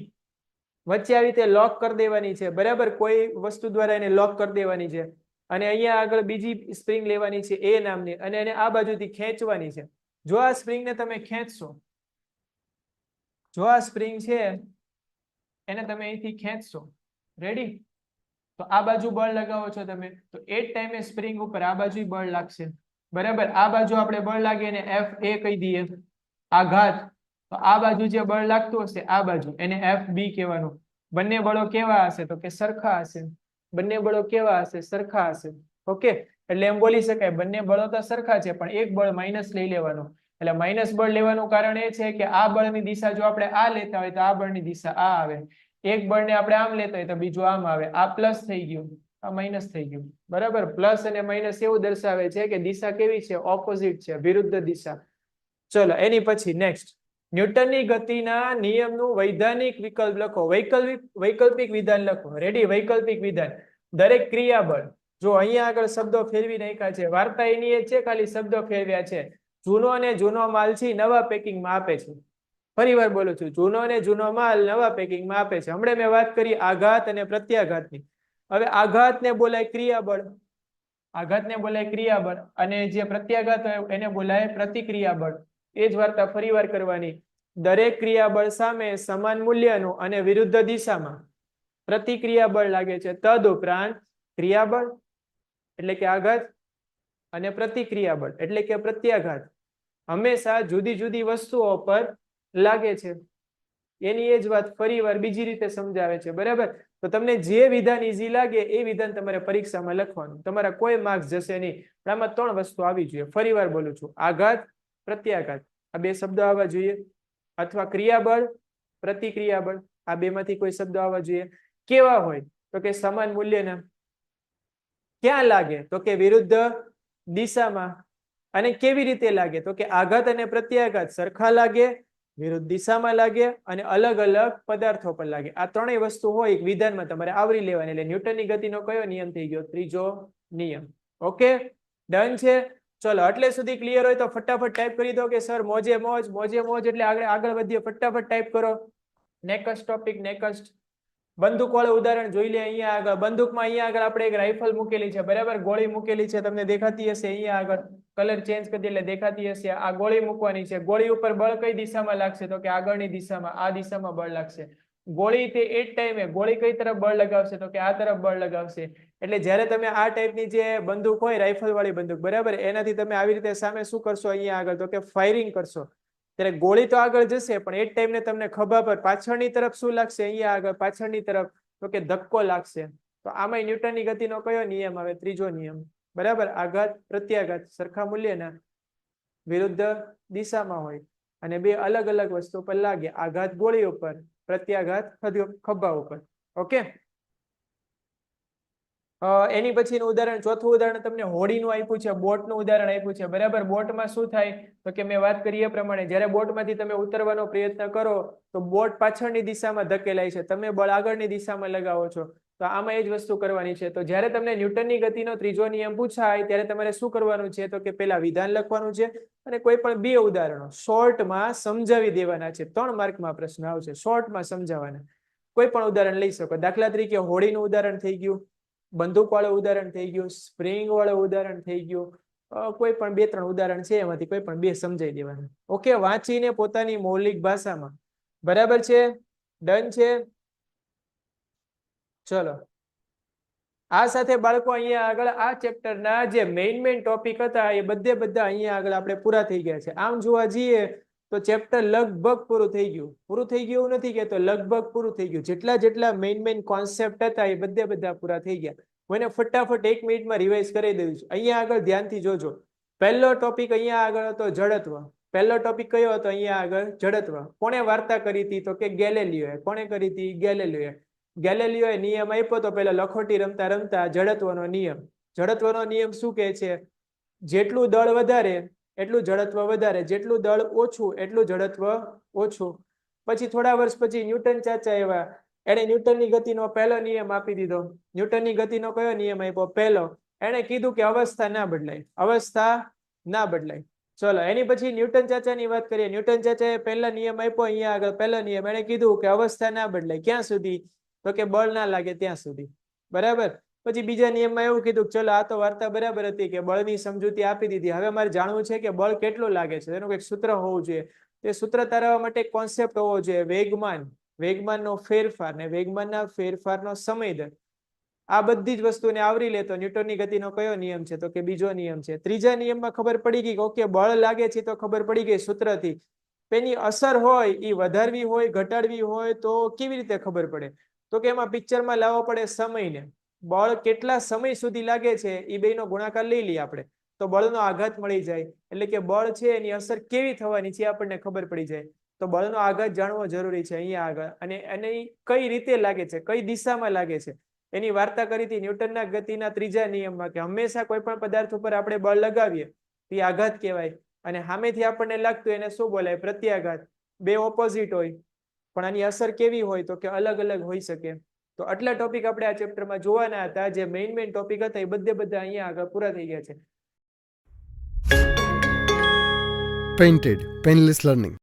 વચ્ચે આવી રીતે લોક કરી દેવાની છે. બરાબર? કોઈ વસ્તુ દ્વારા એને લોક કરી દેવાની છે. અને અહીંયા આગળ બીજી સ્પ્રિંગ લેવાની છે એ નામની અને એને આ બાજુથી ખેંચવાની છે. જો આ સ્પ્રિંગને તમે ખેંચશો, જો આ સ્પ્રિંગ છે એને તમે અહીંથી ખેંચશો, રેડી? તો આ બાજુ બળ લગાવો છો તમે, તો એ જ ટાઈમે સ્પ્રિંગ ઉપર આ બાજુ બળ લાગશે. બરાબર? આ બાજુ આપણે બળ લાગે એને F A કહી દઈએ, આઘાત. તો આ બાજુ જે બળ લાગતું હશે આ બાજુ એને FB કહેવાનું. બંને બળો કેવા હશે તો કે સરખા હશે. બંને બળો કેવા હશે? સરખા હશે. ઓકે, એટલે એમ બોલી શકાય બંને બળો તો સરખા છે પણ એક બળ માઇનસ લઈ લેવાનું. એટલે માઇનસ બળ લેવાનું કારણ એ છે કે આ બળની દિશા જો આપણે આ લેતા હોય તો આ બળની દિશા આ આવે. એક બળને આપણે આમ લેતા હોય તો બીજું આમ આવે. આ પ્લસ થઈ ગયું, આ માઇનસ થઈ ગયું. બરાબર? પ્લસ અને માઇનસ એવું દર્શાવે છે કે દિશા કેવી છે? ઓપોઝિટ છે, વિરુદ્ધ દિશા. ચલો, એની પછી નેક્સ્ટ, ન્યૂટનની ગતિના નિયમનું વૈધાનિક વિકલ્પ લખો. વૈકલ્પિક વિધાન લખો. રેડી? વૈકલ્પિક વિધાન. દરેક ક્રિયાબળ, જો અહીંયા આગળ શબ્દો ફેરવી નાખ્યા છે, વાર્તા એની એ છે, ખાલી શબ્દો ફેરવ્યા છે. જૂનો અને જૂનો માલ છે નવા પેકિંગમાં આપે છે. ફરી વાર બોલું છું, જૂનો અને જૂનો માલ નવા પેકિંગમાં આપે છે. હમણાં મેં વાત કરી આઘાત અને પ્રત્યાઘાતની. હવે આઘાતને બોલાય ક્રિયાબળ, આઘાતને બોલાય ક્રિયાબળ, અને જે પ્રત્યાઘાત હોય એને બોલાય પ્રતિક્રિયાબળ. એ જ વાર્તા ફરીવાર કરવાની. દરેક ક્રિયાબળ સામે સમાન મૂલ્યનું અને વિરુદ્ધ દિશામાં પ્રતિક્રિયાબળ લાગે છે. તદ ઉપરાંત ક્રિયાબળ એટલે કે આઘાત અને પ્રતિક્રિયાબળ એટલે કે પ્રત્યાઘાત હંમેશા જુદી જુદી વસ્તુઓ પર લાગે છે. એની એ જ વાત ફરીવાર બીજી રીતે સમજાવે છે. બરાબર? તો તમને જે વિધાન ઈઝી લાગે એ વિધાન તમારે પરીક્ષામાં લખવાનું. તમારા કોઈ માર્ક્સ જશે નહીં. પણ આમાં 3 વસ્તુ આવી જોઈએ. ફરીવાર બોલું છું, આઘાત, પ્રત્યાઘાત, આ 2 શબ્દો આવવા જોઈએ. અથવા ક્રિયાબળ, પ્રતિક્રિયાબળ, આ 2 માંથી કોઈ શબ્દો આવવા જોઈએ. કેવા હોય તો કે સમાન મૂલ્યના. ક્યાં લાગે તો કે વિરુદ્ધ દિશામાં. અને કેવી રીતે લાગે તો કે આઘાત અને પ્રત્યાઘાત સરખા લાગે, વિરુદ્ધ દિશામાં લાગે અને અલગ અલગ પદાર્થો પર લાગે. આ 3 વસ્તુ હોય એક વિધાનમાં તમારે આવરી લેવાની. એટલે ન્યૂટનની ગતિનો કયો નિયમ થઈ ગયો? ત્રીજો નિયમ. ઓકે, ડન છે? ચલો, એટલે સુધી ક્લિયર હોય તો ફટાફટ ટાઈપ કરી દો કે સર મોજે મોજ. મોજે મોજ એટલે આગળ વધીએ. ફટાફટ ટાઈપ કરો. Next topic, next. બંદૂક વાળું ઉદાહરણ જોઈ લે. અહીંયા આગળ બંદૂકમાં અહીંયા આગળ આપણે એક રાઇફલ મૂકેલી છે. બરાબર? ગોળી મૂકેલી છે, તમને દેખાતી હશે. અહીંયા આગળ કલર ચેન્જ કરી એટલે દેખાતી હશે. આ ગોળી મૂકવાની છે. ગોળી ઉપર બળ કઈ દિશામાં લાગશે તો કે આગળની દિશામાં, આ દિશામાં બળ લાગશે. ગોળી તે એ જ ટાઈમે ગોળી કઈ તરફ બળ લગાવશે તો કે આ તરફ બળ લગાવશે. એટલે જ્યારે તમે આ ટાઈપની જે બંદૂક હોય, રાઇફલ વાળી બંદૂક, બરાબર, એનાથી તમે આવી રીતે સામે શું કરશો? અહીંયા આગળ તો કે ફાયરિંગ કરશો. ત્યારે ગોળી તો આગળ જશે પણ એ ટાઈમને તમને ખભા પર પાછળની તરફ શું લાગશે? અહીંયા આગળ પાછળની તરફ તો કે ધક્કો લાગશે. તો આમાં ન્યૂટનની ગતિનો કયો નિયમ આવે? ત્રીજો નિયમ. બરાબર? આઘાત, પ્રત્યાઘાત સરખા મૂલ્યના, વિરુદ્ધ દિશામાં હોય અને 2 અલગ અલગ વસ્તુ પર લાગે. આઘાત ગોળી ઉપર, પ્રત્યાઘાત ખભા ઉપર. ઓકે, એની પછીનું ઉદાહરણ, ચોથું ઉદાહરણ તમને હોડીનું આપ્યું છે, બોટનું ઉદાહરણ આપ્યું છે. બરાબર? બોટમાં શું થાય તો કે મેં વાત કરી એ પ્રમાણે જ્યારે બોટમાંથી તમે ઉતરવાનો પ્રયત્ન કરો તો બોટ પાછળની દિશામાં ધકેલાય છે, તમે બળ આગળની દિશામાં લગાવો છો. તો આમાં એ જ વસ્તુ કરવાની છે. તો જ્યારે તમને ન્યૂટનની ગતિનો ત્રીજો નિયમ પૂછાય ત્યારે તમારે શું કરવાનું છે તો કે પેલા વિધાન લખવાનું છે અને કોઈ પણ 2 ઉદાહરણો શોર્ટમાં સમજાવી દેવાના છે. 3 માર્કમાં પ્રશ્ન આવશે, શોર્ટમાં સમજાવવાના. કોઈ પણ ઉદાહરણ લઈ શકો. દાખલા તરીકે હોડીનું ઉદાહરણ થઈ ગયું, બંદૂક વાળું ઉદાહરણ થઈ ગયું, સ્પ્રિંગ વાળું ઉદાહરણ થઈ ગયું, કોઈ પણ 2-3 ઉદાહરણ છે એમાંથી કોઈ પણ 2 સમજાઈ દેવાના. ઓકે, વાંચીને પોતાની મૌલિક ભાષામાં. બરાબર છે? ડન છે? ચલો, આ સાથે બાળકો અહીંયા આગળ આ ચેપ્ટરના જે મેઇન ટોપિક હતા એ બધા અહીંયા આગળ આપણે પૂરા થઈ ગયા છે. આમ જોવા જઈએ તો ચેપ્ટર લગભગ પૂરું થઈ ગયું. પૂરું થઈ ગયું એવું નથી કહેતો, લગભગ પૂરું થઈ ગયું. જેટલા મેઇન કોન્સેપ્ટ હતા એ બધા પૂરા થઈ ગયા. હું એને ફટાફટ 1 મિનિટમાં રિવાઇઝ કરી દઉં છું. અહીંયા આગળ ધ્યાનથી જોજો. પહેલો ટોપિક અહીંયા આગળ હતો જડત્વ. પહેલો ટોપિક કયો હતો અહીંયા આગળ? જડત્વ. કોણે વાર્તા કરી હતી? તો કે ગેલેલિયોએ. કોણે કરી હતી? ગેલેલિયોએ. ગેલેલિયોએ નિયમ આપ્યો તો પેલા લખોટી રમતા રમતા જડત્વનો નિયમ. જડત્વનો નિયમ શું કહે છે? જેટલું દળ વધારે એટલું જડત્વ વધારે, જેટલું દળ ઓછું એટલું જડત્વ ઓછું. પછી થોડા વર્ષ પછી ન્યૂટન ચાચા એવા, એણે ન્યૂટનની ગતિનો પહેલો નિયમ આપી દીધો. ન્યૂટનની ગતિનો કયો નિયમ આપ્યો? પહેલો. એણે કીધું કે અવસ્થા ના બદલાય, અવસ્થા ના બદલાય. ચલો, એની પછી ન્યૂટન ચાચાની વાત કરીએ. ન્યૂટન ચાચાએ પહેલા નિયમ આપ્યો અહીંયા આગળ, પહેલો નિયમ. એણે કીધું કે અવસ્થા ના બદલાય. ક્યાં સુધી? તો કે બળ ના લાગે ત્યાં સુધી. બરાબર. પછી બીજા નિયમમાં એવું કીધું કે ચલો આ તો વાર્તા બરાબર હતી કે બળની સમજૂતી આપી દીધી, હવે મારે જાણવું છે કે બળ કેટલું લાગે છે, એનું કંઈક સૂત્ર હોવું જોઈએ. તે સૂત્ર તારવવા માટે એક કોન્સેપ્ટ હોવો જોઈએ, વેગમાન. વેગમાનનો ફેરફાર ને વેગમાનના ફેરફારનો સમય દર. આ બધી જ વસ્તુને આવરી લેતો ન્યૂટનની ગતિનો કયો નિયમ છે? તો કે બીજો નિયમ છે. ત્રીજા નિયમમાં ખબર પડી ગઈ કે ઓકે બળ લાગે છે તો ખબર પડી ગઈ સૂત્રથી. તેની અસર હોય એ વધારવી હોય ઘટાડવી હોય તો કેવી રીતે ખબર પડે? તો કે એમાં પિક્ચરમાં લાવવો પડે સમયને. બળ કેટલા સમય સુધી લાગે છે એ બેનો ગુણાકાર લઈ લઈએ આપણે તો બળનો આઘાત મળી જાય. એટલે કે બળ છે એની અસર કેવી થવાની છે આપણને ખબર પડી જાય. તો બળનો આઘાત જાણવો જરૂરી છે અહીંયા આગળ. અને એને કઈ રીતે લાગે છે, કઈ દિશામાં લાગે છે, એની વાર્તા કરી હતી ન્યૂટનના ગતિના ત્રીજા નિયમમાં કે હંમેશા કોઈ પણ પદાર્થ ઉપર આપણે બળ લગાવીએ તે આઘાત કહેવાય. અને સામેથી આપણને લાગતું એને શું બોલાય? પ્રત્યાઘાત. બે ઓપોઝિટ હોય પણ આની અસર કેવી હોય? તો કે અલગ અલગ હોઈ શકે. તો આટલા ટોપિક આપણે આ ચેપ્ટરમાં જોવાના હતા. જે મેઇન ટોપિક હતા એ બધા અહીંયા આગળ પૂરા થઈ ગયા છે. Painted, Painless Learning.